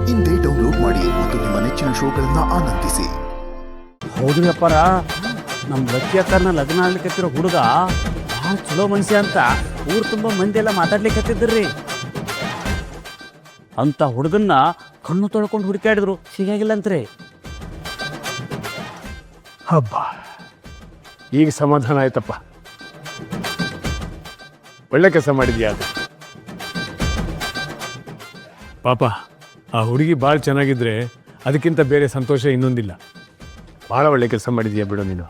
ಇಂದೇ ಡೌನ್ಲೋಡ್ ಮಾಡಿ ಮತ್ತು ನಿಮ್ಮ ನೆಚ್ಚಿನ ಶೋಗಳನ್ನ ಆನಂದಿಸಿ. ಹೌದ್ರಿ ಅಪ್ಪಾರ, ನಮ್ಮ ಲಕ್ಕಿ ಅಕ್ಕನ ಲಗ್ನ ಆಗ್ಲಿಕ್ಕತ್ತಿರೋ ಹುಡುಗ ಭಾಳ ಚಲೋ ಮನುಷ್ಯ ಅಂತ ಊರು ತುಂಬ ಮಂದಿ ಎಲ್ಲ ಮಾತಾಡ್ಲಿಕ್ಕತ್ತಿದ್ರಿ. ಅಂತ ಹುಡುಗನ್ನ ಕಣ್ಣು ತೊಳ್ಕೊಂಡು ಹುಡುಕಾಡಿದ್ರು, ಸಿಗಾಗಿಲ್ಲಂತ್ರಿ. ಹಬ್ಬ, ಈಗ ಸಮಾಧಾನ ಆಯ್ತಪ್ಪ. ಒಳ್ಳೆ ಕೆಲಸ ಮಾಡಿದ್ಯಾ. ಅದು ಪಾಪ ಆ ಹುಡುಗಿ ಭಾಳ ಚೆನ್ನಾಗಿದ್ರೆ ಅದಕ್ಕಿಂತ ಬೇರೆ ಸಂತೋಷ ಇನ್ನೊಂದಿಲ್ಲ. ಭಾಳ ಒಳ್ಳೆ ಕೆಲಸ ಮಾಡಿದ್ಯಾ ಬಿಡು ನೀನು.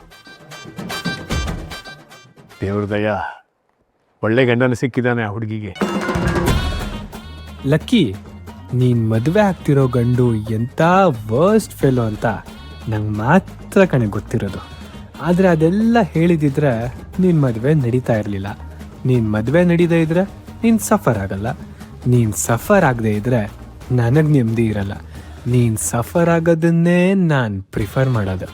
ದೇವ್ರ ದಯ, ಒಳ್ಳೆ ಗಂಡನ ಸಿಕ್ಕಿದ್ದಾನೆ ಆ ಹುಡುಗಿಗೆ. ಲಕ್ಕಿ, ನೀನ್ ಮದುವೆ ಆಗ್ತಿರೋ ಗಂಡು ಎಂಥ ವರ್ಸ್ಟ್ ಫೆಲೋ ಅಂತ ನಂಗೆ ಮಾತ್ರ ಕಣೆ ಗೊತ್ತಿರೋದು. ಆದರೆ ಅದೆಲ್ಲ ಹೇಳಿದಿದ್ರೆ ನೀನ್ ಮದುವೆ ನಡೀತಾ ಇರಲಿಲ್ಲ. ನೀನ್ ಮದುವೆ ನಡೀದೇ ಇದ್ರೆ ನೀನ್ ಸಫರ್ ಆಗಲ್ಲ. ನೀನ್ ಸಫರ್ ಆಗದೆ ಇದ್ರೆ ನನಗೆ ನೆಮ್ಮದಿ ಇರಲ್ಲ. ನೀನ್ ಸಫರ್ ಆಗೋದನ್ನೇ ನಾನು ಪ್ರಿಫರ್ ಮಾಡೋದು.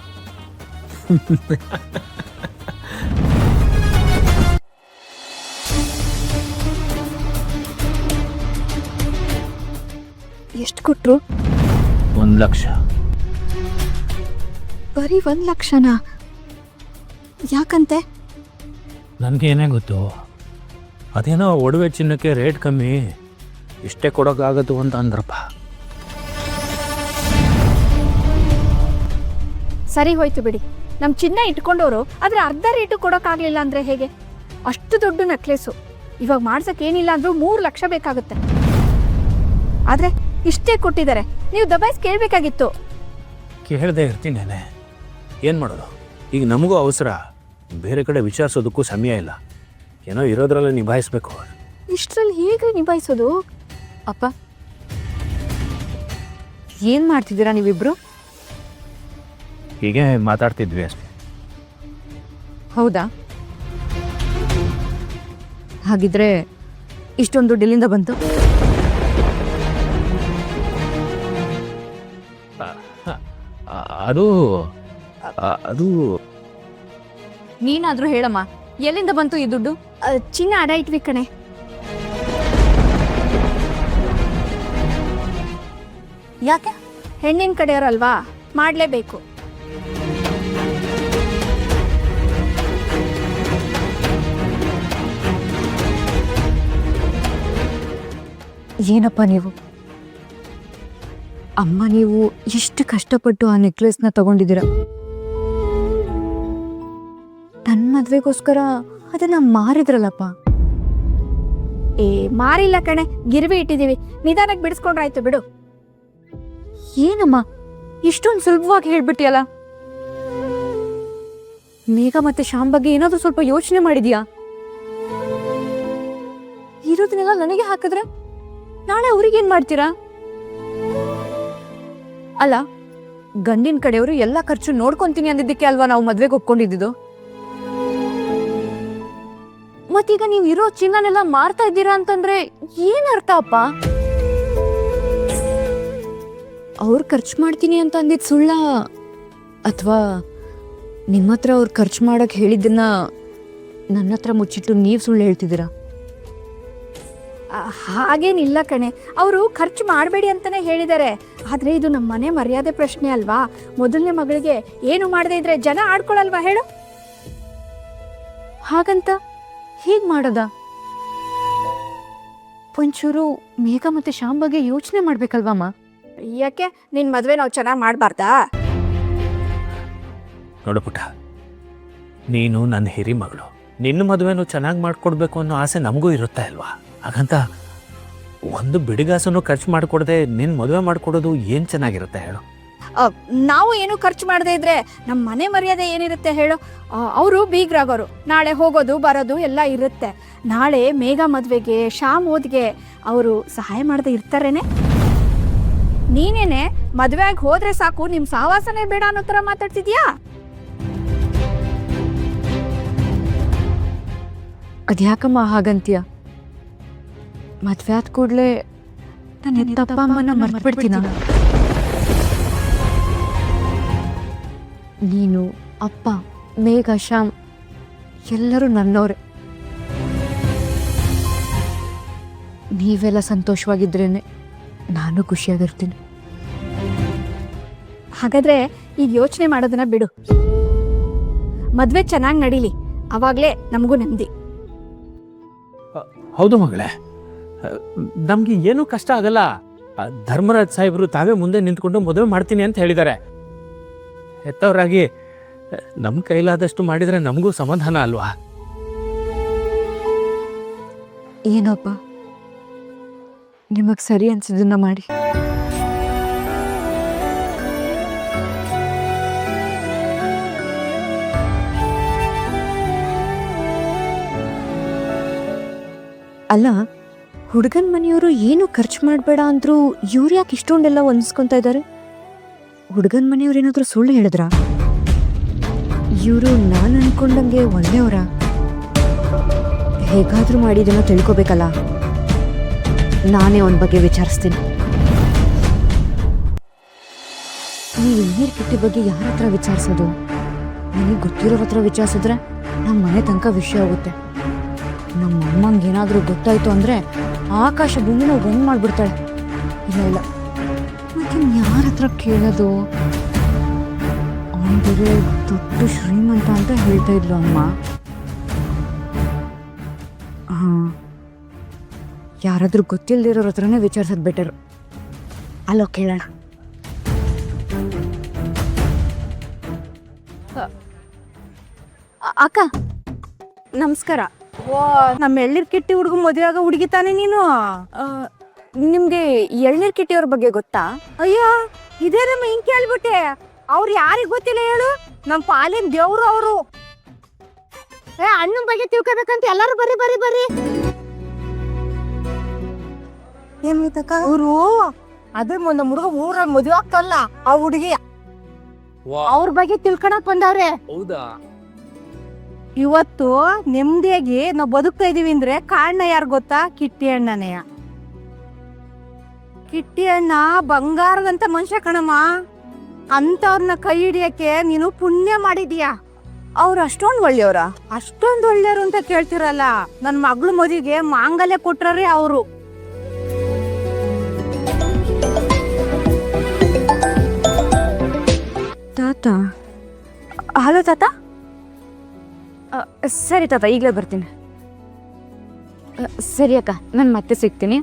ಎಷ್ಟು ಕೊಟ್ರು? 1 ಲಕ್ಷ. ಬರೀ 1 ಲಕ್ಷನಾ? ಯಾಕಂತೆ? ನನಗೇನೇ ಗೊತ್ತು, ಅದೇನೋ ಒಡವೆ ಚಿನ್ನಕ್ಕೆ ರೇಟ್ ಕಮ್ಮಿ, ಇಷ್ಟೇ ಕೊಡೋಕ್ಕಾಗತ್ತು ಅಂತ ಅಂದ್ರಪ್ಪ. ಸರಿ ಹೋಯ್ತು ಬಿಡಿ. ನಮ್ಮ ಚಿನ್ನ ಇಟ್ಕೊಂಡವರು ಆದರೆ ಅರ್ಧ ರೇಟು ಕೊಡೋಕ್ಕಾಗಲಿಲ್ಲ ಅಂದರೆ ಹೇಗೆ? ಅಷ್ಟು ದೊಡ್ಡ ನೆಕ್ಲೆಸು ಇವಾಗ ಮಾಡ್ಸಕ್ಕೆ ಏನಿಲ್ಲ ಅಂದರೂ 3 ಲಕ್ಷ ಬೇಕಾಗುತ್ತೆ. ಆದರೆ ಇಷ್ಟೇ ಕೊಟ್ಟಿದ್ದಾರೆ, ನೀವು ದಬಾಯಿಸಿ ಕೇಳಬೇಕಾಗಿತ್ತು. ಕೇಳದೆ ಇರ್ತೀನೇನೆ, ಏನು ಮಾಡೋದು? ಈಗ ನಮಗೂ ಅವಸರ, ಬೇರೆ ಕಡೆ ವಿಚಾರಿಸೋದಕ್ಕೂ ಸಮಯ ಇಲ್ಲ. ಏನೋ ಇರೋದ್ರಲ್ಲೇ ನಿಭಾಯಿಸ್ಬೇಕು. ಇಷ್ಟರಲ್ಲಿ ಹೇಗೆ ನಿಭಾಯಿಸೋದು? ಅಪ್ಪ, ಏನು ಮಾಡ್ತಿದ್ದೀರಾ ನೀವಿಬ್ರು? ಹೀಗೆ ಮಾತಾಡ್ತಿದ್ವಿ ಅಷ್ಟೇ. ಹೌದಾ? ಹಾಗಿದ್ರೆ ಇಷ್ಟೊಂದು ದುಡ್ಡಿಲ್ಲಿಂದ ಬಂತು? ಅದು ಅದು ನೀನಾದ್ರೂ ಹೇಳಮ್ಮ, ಎಲ್ಲಿಂದ ಬಂತು ಈ ದುಡ್ಡು? ಚಿನ್ನ ಅಡ ಇಟ್ವಿ ಕಣೆ. ಯಾಕೆ? ಹೆಣ್ಣಿನ ಕಡೆಯವರಲ್ವಾ, ಮಾಡಲೇಬೇಕು. ಏನಪ್ಪ ನೀವು ಅಮ್ಮ, ನೀವು ಎಷ್ಟು ಕಷ್ಟಪಟ್ಟು ಆ ನೆಕ್ಲೆಸ್ನ ತಗೊಂಡಿದ್ದೀರ. ನನ್ನ ಮದ್ವೆಗೋಸ್ಕರ ಅದನ್ನ ಮಾರಿದ್ರಲ್ಲಪ್ಪ. ಮಾರಿಲ್ಲ ಕಣೆ, ಗಿರ್ವಿ ಇಟ್ಟಿದ್ದೀವಿ. ನಿಧಾನಕ್ಕೆ ಬಿಡಿಸ್ಕೊಂಡ್ರಾಯ್ತು ಬಿಡು. ಏನಮ್ಮ ಇಷ್ಟೊಂದು ಸುಲಭವಾಗಿ ಹೇಳ್ಬಿಟ್ಟಿಯಲ್ಲ? ಮೇಘ ಮತ್ತೆ ಶ್ಯಾಮ್ ಬಗ್ಗೆ ಏನಾದ್ರೂ ಸ್ವಲ್ಪ ಯೋಚನೆ ಮಾಡಿದ್ಯಾ? ಇರೋದನ್ನೆಲ್ಲ ನನಗೆ ಹಾಕಿದ್ರೆ ನಾಳೆ ಅವ್ರಿಗೇನ್ ಮಾಡ್ತೀರಾ? ಅಲ್ಲ, ಗಂಡಿನ ಕಡೆಯವರು ಎಲ್ಲ ಖರ್ಚು ನೋಡ್ಕೊಂತೀನಿ ಅಂದಿದ್ದಕ್ಕೆ ಅಲ್ವಾ ನಾವು ಮದ್ವೆಗೆ ಒಪ್ಕೊಂಡಿದ್ದು? ಮತ್ತೀಗ ನೀವು ಇರೋ ಚಿನ್ನನೆಲ್ಲ ಮಾರ್ತಾ ಇದ್ದೀರಾ ಅಂತಂದ್ರೆ ಏನ್ ಅರ್ಥ ಅಪ್ಪ? ಅವ್ರು ಖರ್ಚು ಮಾಡ್ತೀನಿ ಅಂತ ಅಂದಿದ್ದು ಸುಳ್ಳ, ಅಥವಾ ನಿಮ್ಮ ಹತ್ರ ಅವ್ರು ಖರ್ಚು ಮಾಡಕ್ ಹೇಳಿದ್ದನ್ನ ನನ್ನ ಹತ್ರ ಮುಚ್ಚಿಟ್ಟು ನೀವು ಸುಳ್ಳು ಹೇಳ್ತಿದ್ದೀರಾ? ಹಾಗೇನಿಲ್ಲ ಕಣೆ, ಅವರು ಖರ್ಚು ಮಾಡಬೇಡಿ ಅಂತಾನೆ ಹೇಳಿದ್ದಾರೆ. ಆದರೆ ಇದು ನಮ್ಮ ಮನೆ ಮರ್ಯಾದೆ ಪ್ರಶ್ನೆ ಅಲ್ವಾ? ಮೊದಲನೇ ಮಗಳಿಗೆ ಏನು ಮಾಡದೇ ಇದ್ರೆ ಜನ ಆಡ್ಕೊಳಲ್ವಾ ಹೇಳು? ಹಾಗಂತ ಹೀಗೆ ಮಾಡೋದ? ಒಂಚೂರು ಮೇಘ ಮತ್ತೆ ಶ್ಯಾಮ್ ಬಗ್ಗೆ ಯೋಚನೆ ಮಾಡ್ಬೇಕಲ್ವಮ್ಮ? ಯಾಕೆ ನಿನ್ನ ಮದುವೆ ನಾವು ಚೆನ್ನಾಗಿ ಮಾಡಬಾರ್ದಾ? ನೋಡು ಪುಟ್ಟ, ನೀನು ನನ್ನ ಹಿರಿ ಮಗಳು, ನಿನ್ನ ಮದುವೆನೂ ಚೆನ್ನಾಗಿ ಮಾಡಿಕೊಡ್ಬೇಕು ಅನ್ನೋ ಆಸೆ ನಮಗೂ ಇರುತ್ತೆ ಅಲ್ವಾ? ಹಾಗಂತ ಒಂದು ಬಿಡಿಗಾಸನ್ನು ಖರ್ಚು ಮಾಡಿಕೊಡದೆ ನಿನ್ನ ಮದುವೆ ಮಾಡಿಕೊಡೋದು ಏನು ಚೆನ್ನಾಗಿರುತ್ತೆ ಹೇಳು? ನಾವು ಏನು ಖರ್ಚು ಮಾಡದೇ ಇದ್ರೆ ನಮ್ಮ ಮನೆ ಮರ್ಯಾದೆ ಏನಿರುತ್ತೆ ಹೇಳು? ಅವರು ಬೀಗ್ರಾಗೋರು, ನಾಳೆ ಹೋಗೋದು ಬರೋದು ಎಲ್ಲ ಇರುತ್ತೆ. ನಾಳೆ ಮೇಘ ಮದುವೆಗೆ, ಶ್ಯಾಮ್ ಓದ್ಗೆ ಅವರು ಸಹಾಯ ಮಾಡದೆ ಇರ್ತಾರೇನೆ? ನೀನೇನೆ ಮದುವೆ ಆಗಿ ಹೋದ್ರೆ ಸಾಕು, ನಿಮ್ಮ ಸಹವಾಸನೆ ಬೇಡ ಅನ್ನೋ ಥರ ಮಾತಾಡ್ತಿದ್ಯಾ? ಅದ್ಯಾಕಮ್ಮ ಹಾಗಂತೀಯ? ಮದ್ವೆ ಆದ ಕೂಡಲೇ ನನ್ನ ಹೆತ್ತಪ್ಪ ಅಮ್ಮನ ಮರ್ತ್ಬಿಡ್ತೀನ? ನೀನು, ಅಪ್ಪ, ಮೇಘ, ಶ್ಯಾಮ್ ಎಲ್ಲರೂ ನನ್ನವರೇ. ನೀವೆಲ್ಲ ಸಂತೋಷವಾಗಿದ್ರೇನೆ ನಾನು ಖುಷಿಯಾಗಿರ್ತೀನಿ. ಹಾಗಾದ್ರೆ ಈಗ ಯೋಚನೆ ಮಾಡೋದನ್ನ ಬಿಡು. ಮದ್ವೆ ಚೆನ್ನಾಗಿ ನಡೀಲಿ, ಅವಾಗ್ಲೇ ನಮಗೂ ನೆಮ್ಮದಿ. ಹೌದು ಮಗಳೇ, ನಮ್ಗೆ ಏನೂ ಕಷ್ಟ ಆಗಲ್ಲ. ಧರ್ಮರಾಜ್ ಸಾಹೇಬರು ತಾವೇ ಮುಂದೆ ನಿಂತ್ಕೊಂಡು ಮದುವೆ ಮಾಡ್ತೀನಿ ಅಂತ ಹೇಳಿದ್ದಾರೆ. ಹೆತ್ತವರಾಗಿ ನಮ್ಮ ಕೈಲಾದಷ್ಟು ಮಾಡಿದ್ರೆ ನಮಗೂ ಸಮಾಧಾನ ಅಲ್ವಾ? ಏನಪ್ಪ, ನಿಮಗೆ ಸರಿ ಅನ್ಸಿದ್ದನ್ನ ಮಾಡಿ. ಅಲ್ಲ, ಹುಡುಗನ ಮನೆಯವರು ಏನು ಖರ್ಚು ಮಾಡಬೇಡ ಅಂದ್ರು ಇವ್ರು ಯಾಕೆ ಇಷ್ಟೊಂದೆಲ್ಲ ಹೊಂದಿಸ್ಕೊತಾ ಇದ್ದಾರೆ? ಹುಡುಗನ ಮನೆಯವ್ರು ಏನಾದರೂ ಸುಳ್ಳು ಹೇಳಿದ್ರಾ? ಇವರು ನಾನು ಅನ್ಕೊಂಡಂಗೆ ಒಳ್ಳೆಯವರ? ಹೇಗಾದ್ರೂ ಮಾಡಿ ಇದನ್ನ ತಿಳ್ಕೊಬೇಕಲ್ಲ. ನಾನೇ ಅವನ ಬಗ್ಗೆ ವಿಚಾರಿಸ್ತೀನಿ. ನೀವು ಎಳ್ನೀರ್ ಕಿಟ್ಟಿ ಬಗ್ಗೆ ಯಾರ ಹತ್ರ ವಿಚಾರಿಸೋದು? ನನಗೆ ಗೊತ್ತಿರೋರ ಹತ್ರ ವಿಚಾರಿಸಿದ್ರೆ ನಮ್ಮ ಮನೆ ತನಕ ವಿಷಯ ಹೋಗುತ್ತೆ. ನಮ್ಮ ಅಮ್ಮಂಗೆ ಏನಾದರೂ ಗೊತ್ತಾಯ್ತು ಅಂದರೆ ಆಕಾಶ ಭೂಮಿನ ಒಂದು ಮಾಡಿಬಿಡ್ತಾಳೆ. ಇಲ್ಲ, ಮತ್ತೆ ಯಾರ ಹತ್ರ ಕೇಳೋದು? ಅವನ ಬೇರೆ ದೊಡ್ಡ ಶ್ರೀಮಂತ ಅಂತ ಹೇಳ್ತಾ ಇದ್ಲು ಅಮ್ಮ. ಹಾಂ, ಯಾರಾದರೂ ಗೊತ್ತಿಲ್ಲದಿರೋರ ಹತ್ರನೇ ವಿಚಾರಿಸೋದು ಬೆಟರು. ಅಲ್ಲೋ ಕೇಳೋಣ. ಅಕ್ಕ ನಮಸ್ಕಾರ. ನಮ್ಮ ಎಳ್ನೀರ್ ಕಿಟ್ಟಿ ಹುಡುಗ ಮದುವೆ ಆಗ ಹುಡುಗಿ ತಾನೆ ನೀನು? ನಿಮ್ಗೆ ಎಳ್ನೀರ್ ಕಿಟ್ಟಿಯವ್ರ ಬಗ್ಗೆ ಗೊತ್ತಾ? ಅಯ್ಯೋ, ಇದೇ ನಮ್ಮ ಹಿಂಗ್ ಕೇಳ್ಬಿಟ್ಟೆ. ಅವ್ರು ಯಾರಿಗ್ ಗೊತ್ತಿಲ್ಲ ಹೇಳು? ನಮ್ಮ ಪಾಲಿನ ದೇವ್ರು ಅವರು. ಅಣ್ಣನ ಬಗ್ಗೆ ತಿಳ್ಕೊಬೇಕಂತ ಎಲ್ಲರೂ ಬರ್ರಿ. ಏನಾಯ್ತಕ್ಕ? ಅವರು ಅದೇ ನಮ್ಮ ಹುಡುಗ ಊರಾಗ ಮದುವೆ ಆಗ್ತಲ್ಲ, ಆ ಹುಡುಗಿ ಅವ್ರ ಬಗ್ಗೆ ತಿಳ್ಕೊಳಕ್ ಬಂದವ್ರೆ. ಹೌದಾ? ಇವತ್ತು ನೆಮ್ಮದಿಯಾಗಿ ನಾವು ಬದುಕ್ತಾ ಇದೀವಿ ಅಂದ್ರೆ ಕಾರಣ ಯಾರು ಗೊತ್ತಾ? ಕಿಟ್ಟಿ ಅಣ್ಣನೆಯ. ಕಿಟ್ಟಿ ಅಣ್ಣ ಬಂಗಾರದಂತ ಮನುಷ್ಯ ಕಣಮ್ಮ. ಅಂತವ್ರನ್ನ ಕೈ ಹಿಡಿಯಕ್ಕೆ ನೀನು ಪುಣ್ಯ ಮಾಡಿದೀಯ. ಅವ್ರು ಅಷ್ಟೊಂದು ಒಳ್ಳೆಯವರ? ಅಷ್ಟೊಂದು ಒಳ್ಳೆಯವರು ಅಂತ ಕೇಳ್ತಿರಲ್ಲ. ನನ್ನ ಮಗಳು ಮದುವೆಗೆ ಮಾಂಗಲ್ಯ ಕೊಟ್ರೇ ಅವರು. ತಾತ? ಹಲೋ ತಾತ. ಸರಿ ತಾತ, ಈಗಲೇ ಬರ್ತೀನಿ. ಸರಿ ಅಕ್ಕ, ನಾನು ಮತ್ತೆ ಸಿಗ್ತೀನಿ.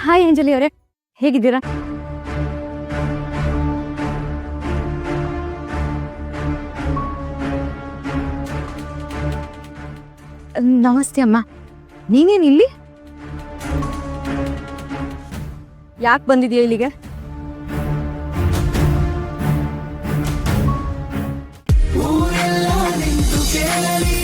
ಹಾಯ್ ಅಂಜಲಿ ಅವರೇ, ಹೇಗಿದ್ದೀರಾ? ನಮಸ್ತೆ ಅಮ್ಮ, ನೀನೇನಿಲ್ಲಿ? ಯಾಕೆ ಬಂದಿದೀಯ ಇಲ್ಲಿಗೆ? ಊರೆಲ್ಲ ನಿಂತು ಕೇಳಲಿ